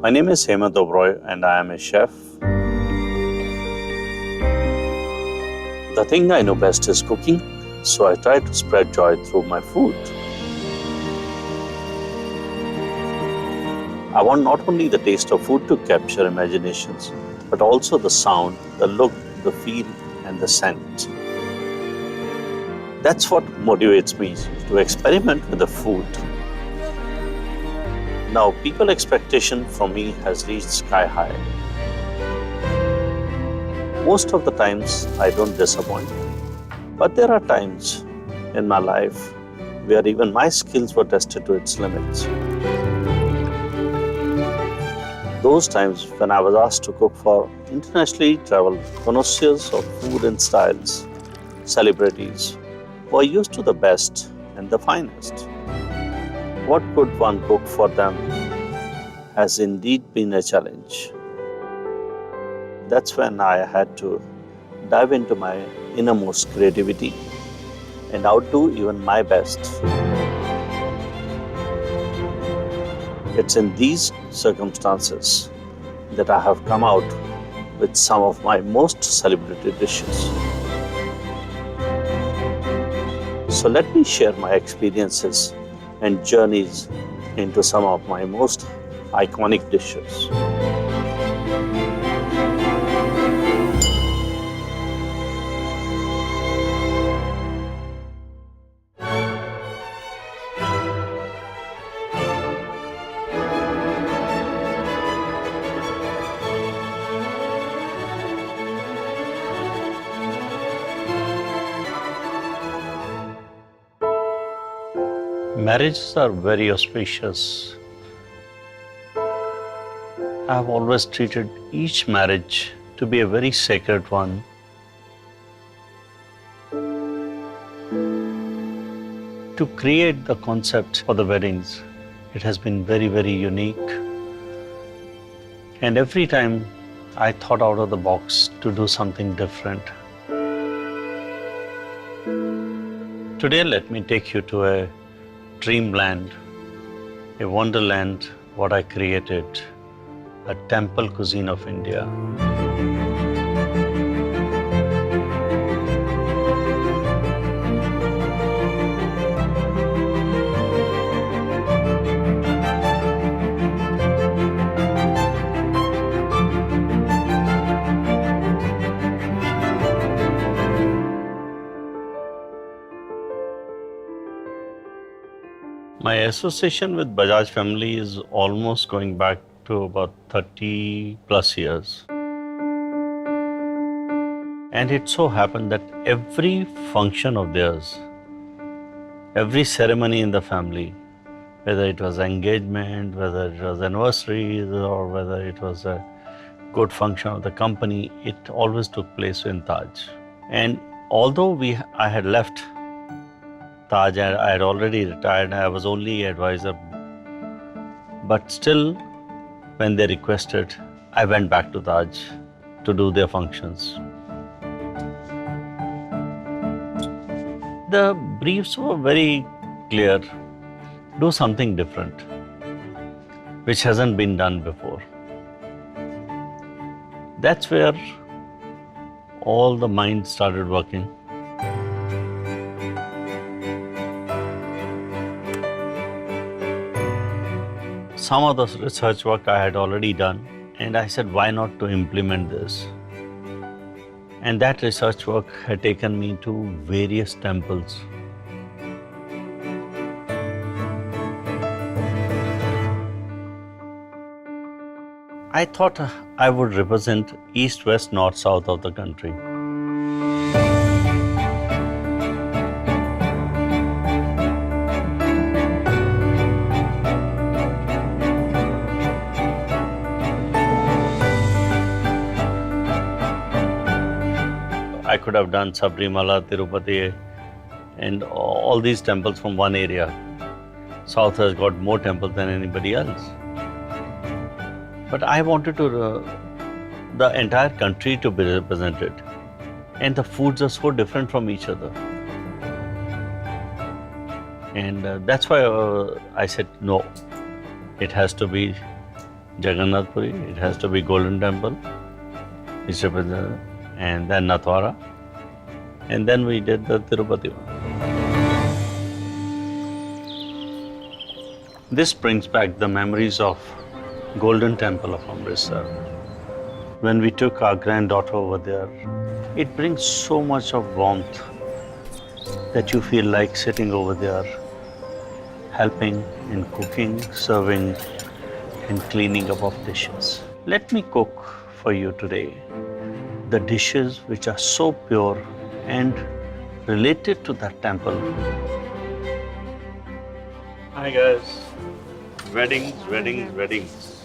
My name is Hemant Oberoi and I am a chef. The thing I know best is cooking, so I try to spread joy through my food. I want not only the taste of food to capture imaginations, but also the sound, the look, the feel, and the scent. That's what motivates me to experiment with the food. Now, people's expectation from me has reached sky high. Most of the times, I don't disappoint. But there are times in my life where even my skills were tested to its limits. Those times when I was asked to cook for internationally traveled connoisseurs of food and styles, celebrities who are used to the best and the finest. What could one cook for them has indeed been a challenge. That's when I had to dive into my innermost creativity and outdo even my best. It's in these circumstances that I have come out with some of my most celebrated dishes. So let me share my experiences and journeys into some of my most iconic dishes. Marriages are very auspicious. I have always treated each marriage to be a very sacred one. To create the concept for the weddings, it has been very, very unique. And every time I thought out of the box to do something different. Today, let me take you to a dreamland, a wonderland, what I created, a temple cuisine of India. My association with Bajaj family is almost going back to about 30 plus years. And it so happened that every function of theirs, every ceremony in the family, whether it was engagement, whether it was anniversaries, or whether it was a good function of the company, it always took place in Taj. And although I had left Taj, I had already retired, I was only advisor. But still, when they requested, I went back to Taj to do their functions. The briefs were very clear. Do something different, which hasn't been done before. That's where all the mind started working. Some of the research work I had already done, and I said, why not to implement this? And that research work had taken me to various temples. I thought I would represent east, west, north, south of the country. I could have done Sabrimala, Tirupati, and all these temples from one area. South has got more temples than anybody else. But I wanted the entire country to be represented. And the foods are so different from each other. And that's why I said, no, it has to be Jagannath Puri, it has to be Golden Temple, which represents, and then Natwara, and then we did the Tirupati one. This brings back the memories of Golden Temple of Amritsar. When we took our granddaughter over there, it brings so much of warmth that you feel like sitting over there, helping in cooking, serving, and cleaning up of dishes. Let me cook for you today the dishes which are so pure and related to that temple. Hi guys. Weddings, weddings, weddings.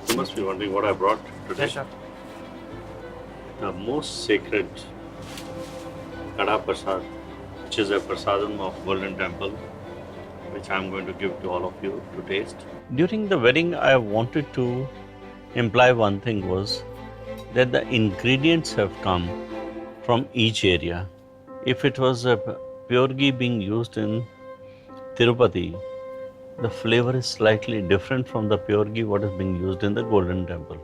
You must be wondering what I brought today. Yes, sir. The most sacred Khada Prasad, which is a prasadam of Golden Temple, which I'm going to give to all of you to taste. During the wedding, I wanted to imply one thing was that the ingredients have come from each area. If it was a pure ghee being used in Tirupati, the flavor is slightly different from the pure ghee what is being used in the Golden Temple.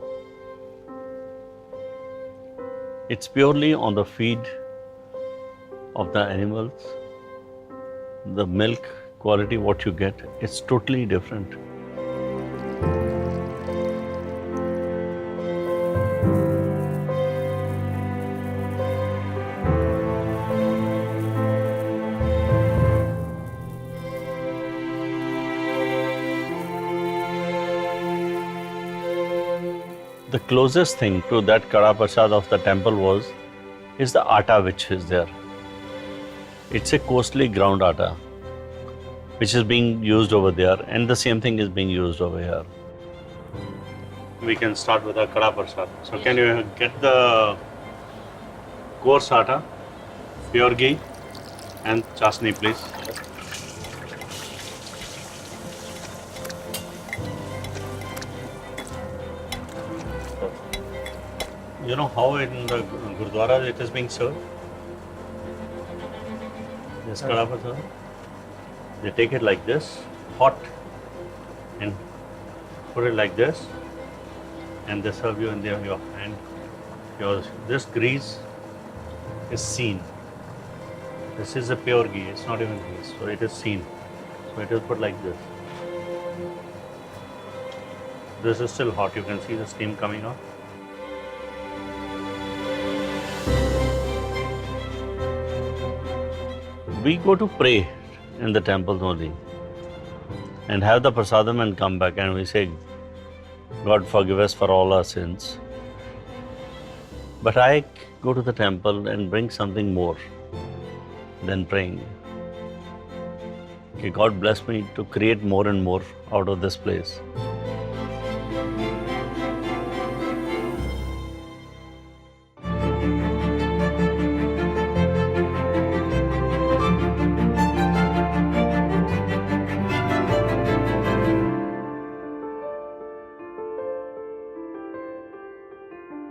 It's purely on the feed of the animals, the milk quality what you get, it's totally different. The closest thing to that Khada Prasad of the temple is the atta which is there. It's a coarsely ground atta which is being used over there, and the same thing is being used over here. We can start with the Khada Prasad. So can you get the coarse atta, pure ghee and chasni please? You know how in the Gurdwara it is being served? This Khada Prasad. They take it like this, hot, and put it like this, and they serve you in your hand. This grease is seen. This is a pure ghee, it's not even grease, so it is seen. So it is put like this. This is still hot, you can see the steam coming out. We go to pray in the temples only and have the prasadam and come back and we say, God forgive us for all our sins. But I go to the temple and bring something more than praying. Okay, God bless me to create more and more out of this place.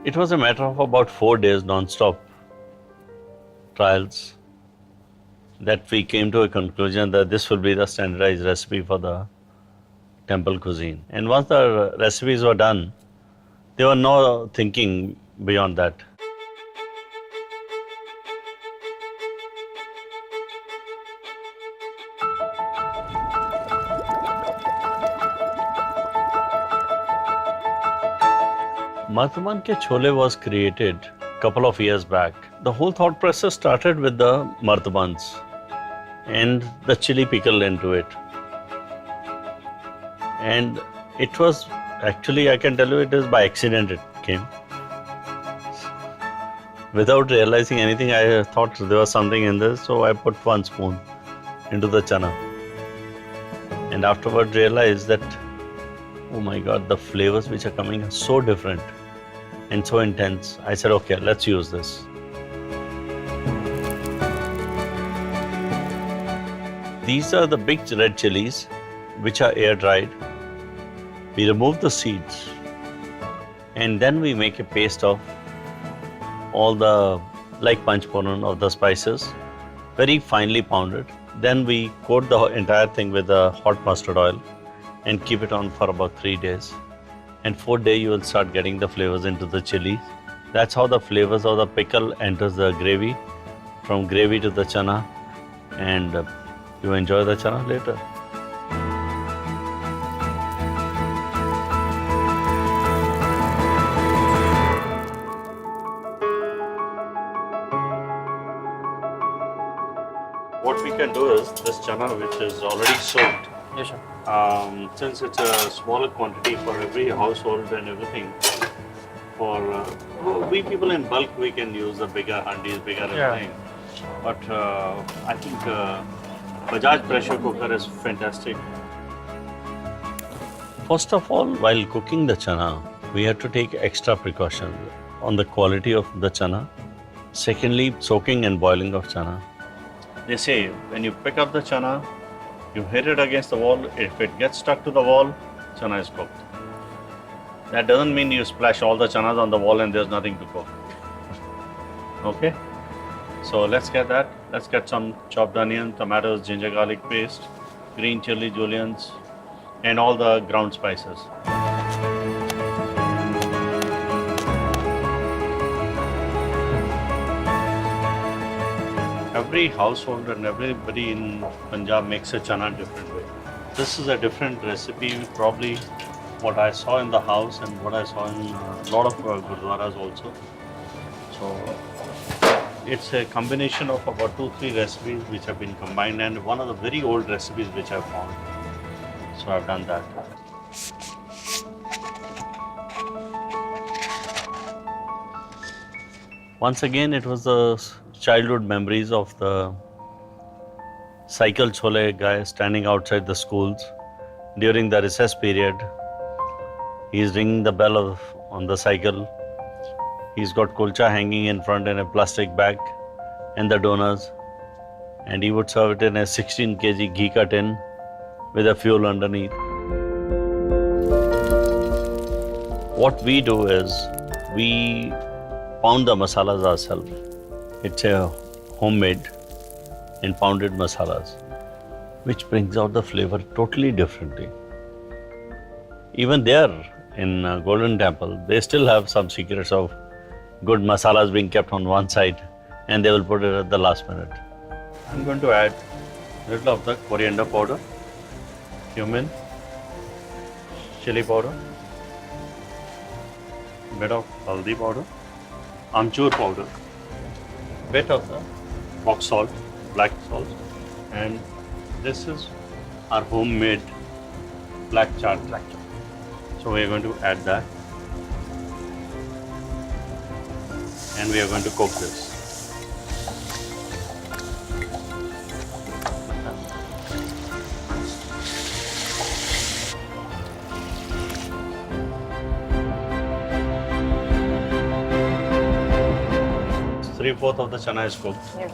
It was a matter of about 4 days non-stop trials that we came to a conclusion that this will be the standardized recipe for the temple cuisine. And once the recipes were done, there were no thinking beyond that. Martaban Ke Choley was created a couple of years back. The whole thought process started with the martabans and the chili pickle into it. And it was actually, I can tell you, it is by accident it came. Without realizing anything, I thought there was something in this, so I put 1 spoon into the chana. And afterward realized that, oh my God, the flavors which are coming are so different and so intense. I said, okay, let's use this. These are the big red chilies which are air dried. We remove the seeds and then we make a paste of all the, like panchphoron of the spices, very finely pounded. Then we coat the entire thing with the hot mustard oil and keep it on for about 3 days. And fourth day you will start getting the flavors into the chili. That's how the flavors of the pickle enters the gravy, from gravy to the chana, and you enjoy the chana later. What we can do is this chana, which is already soaked. Yes, sir. Since it's a smaller quantity for every household and everything, for we people in bulk, we can use the bigger handis, bigger everything. But I think Bajaj pressure cooker is fantastic. First of all, while cooking the chana, we have to take extra precautions on the quality of the chana. Secondly, soaking and boiling of chana. They say when you pick up the chana, you hit it against the wall. If it gets stuck to the wall, chana is cooked. That doesn't mean you splash all the chanas on the wall and there's nothing to cook. Okay? So let's get that. Let's get some chopped onion, tomatoes, ginger garlic paste, green chili juliennes, and all the ground spices. Every household and everybody in Punjab makes a chana different way. This is a different recipe, probably what I saw in the house and what I saw in a lot of gurdwaras also. So it's a combination of about 2-3 recipes which have been combined, and one of the very old recipes which I've found. So I've done that. Once again, it was the childhood memories of the cycle chole guy standing outside the schools during the recess period. He's ringing the bell on the cycle. He's got kulcha hanging in front in a plastic bag and the donuts, and he would serve it in a 16 kg ghee ka tin with a fuel underneath. What we do is we pound the masalas ourselves. It's a homemade and pounded masalas, which brings out the flavor totally differently. Even there in Golden Temple, they still have some secrets of good masalas being kept on one side, and they will put it at the last minute. I'm going to add a little of the coriander powder, cumin, chili powder, bit of haldi powder, amchur powder, bit of the rock salt, black salt, and this is our homemade black chard. So we are going to add that, and we are going to cook this. Three-fourths of the chana is cooked. Yeah.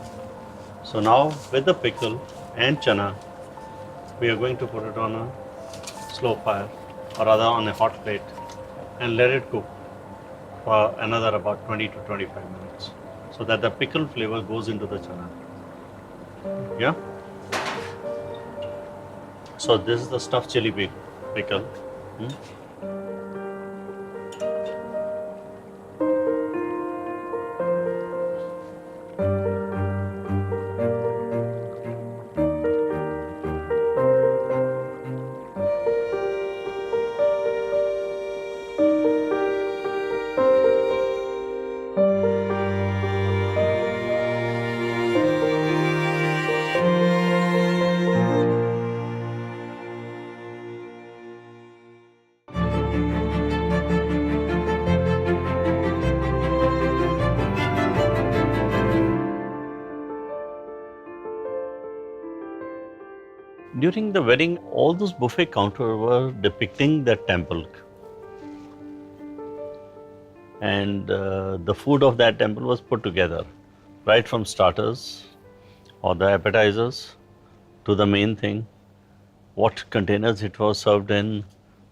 So now with the pickle and chana, we are going to put it on a slow fire, or rather on a hot plate, and let it cook for another about 20 to 25 minutes, so that the pickle flavor goes into the chana. Yeah? So this is the stuffed chili pickle. During the wedding, all those buffet counters were depicting the temple. And the food of that temple was put together, right from starters or the appetizers to the main thing, what containers it was served in,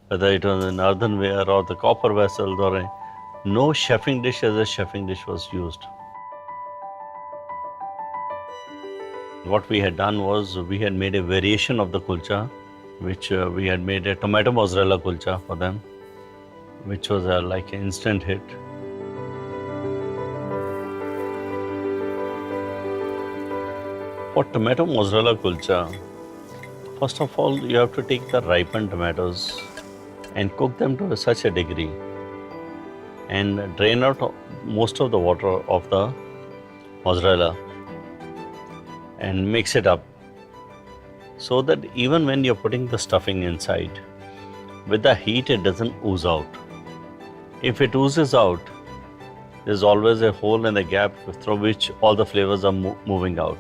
whether it was an earthenware or the copper vessels, or no chefing dish as a chefing dish was used. What we had done was we had made a variation of the kulcha which we had made a tomato mozzarella kulcha for them, which was like an instant hit. For tomato mozzarella kulcha, first of all, you have to take the ripened tomatoes and cook them to such a degree and drain out most of the water of the mozzarella and mix it up so that even when you're putting the stuffing inside, with the heat it doesn't ooze out. If it oozes out, there's always a hole in the gap through which all the flavors are moving out.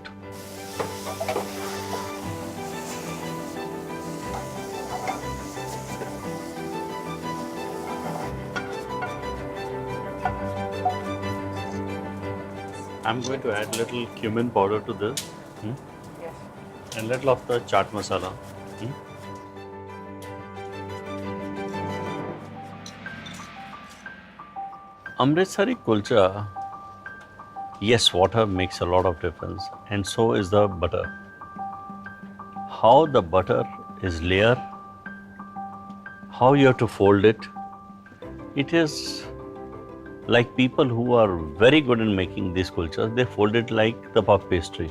I'm going to add little cumin powder to this. Yes. And little of the chaat masala. Amritsari Kulcha, yes, water makes a lot of difference, and so is the butter. How the butter is layered, how you have to fold it, it is like people who are very good in making these kulchas, they fold it like the puff pastry.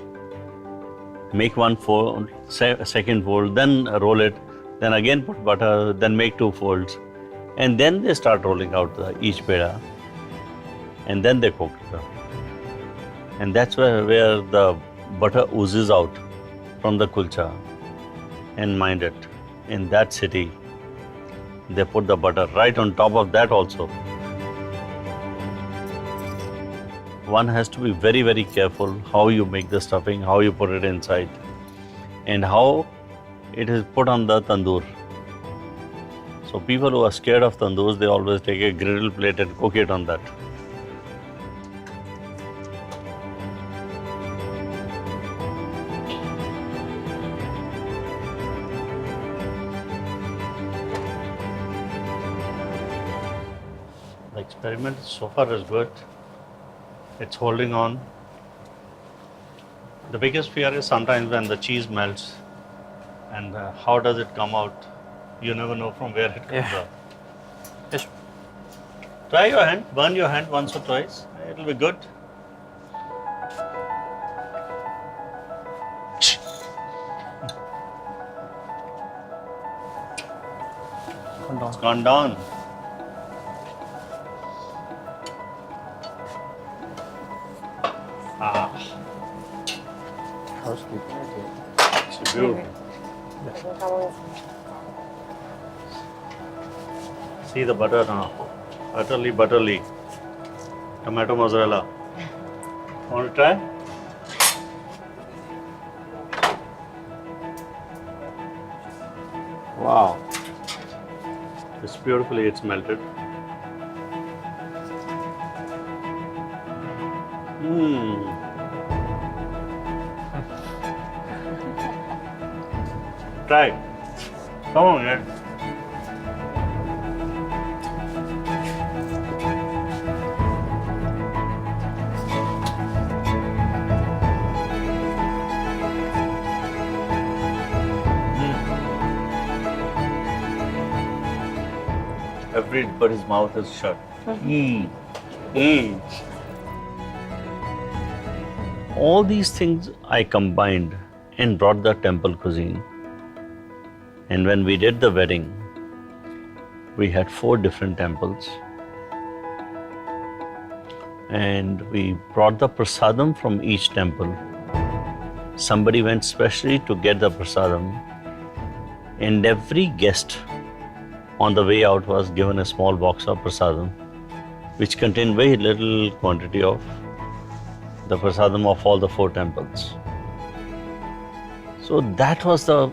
Make one fold, second fold, then roll it, then again put butter, then make two folds, and then they start rolling out each peda, and then they cook it. And that's where the butter oozes out from the kulcha. And mind it, in that city, they put the butter right on top of that also. One has to be very, very careful how you make the stuffing, how you put it inside, and how it is put on the tandoor. So people who are scared of tandoors, they always take a griddle plate and cook it on that. The experiment so far is good. It's holding on. The biggest fear is sometimes when the cheese melts and how does it come out? You never know from where it comes out. Yes. Try your hand, burn your hand once or twice. It'll be good. It's gone down. Ah, it's beautiful. See the butter now. Utterly butterly. Tomato mozzarella. Want to try? Wow. It's beautifully, it's melted. Try. Come on, man. Everybody's mouth is shut. All these things I combined and brought the temple cuisine. And when we did the wedding, we had 4 different temples. And we brought the prasadam from each temple. Somebody went specially to get the prasadam. And every guest on the way out was given a small box of prasadam, which contained very little quantity of the prasadam of all the 4 temples. So that was the,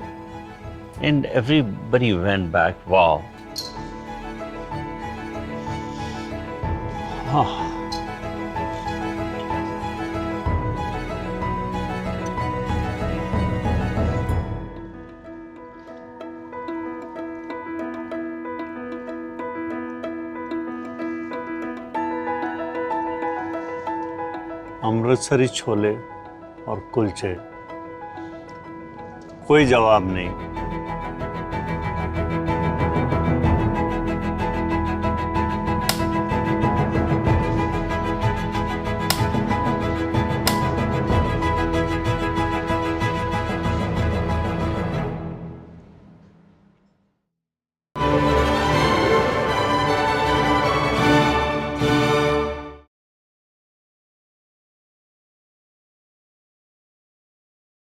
and everybody went back, wow. Amritsari chole और कुलचे, कोई जवाब नहीं।